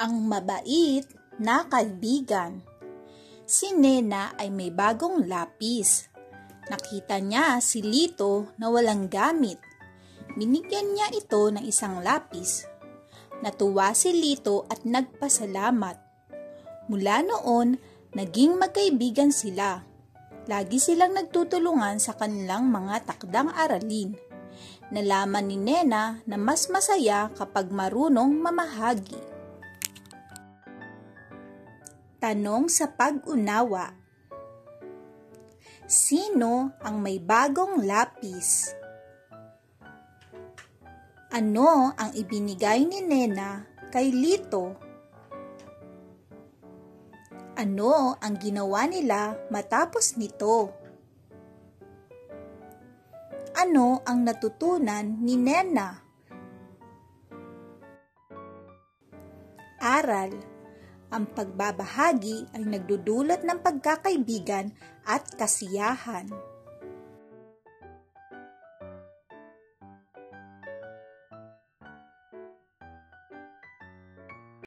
Ang mabait na kaibigan. Si Nena ay may bagong lapis. Nakita niya si Lito na walang gamit. Binigyan niya ito ng isang lapis. Natuwa si Lito at nagpasalamat. Mula noon, naging magkaibigan sila. Lagi silang nagtutulungan sa kanilang mga takdang aralin. Nalaman ni Nena na mas masaya kapag marunong mamahagi. Tanong sa pag-unawa. Sino ang may bagong lapis? Ano ang ibinigay ni Nena kay Lito? Ano ang ginawa nila matapos nito? Ano ang natutunan ni Nena? Aral: ang pagbabahagi ay nagdudulot ng pagkakaibigan at kasiyahan.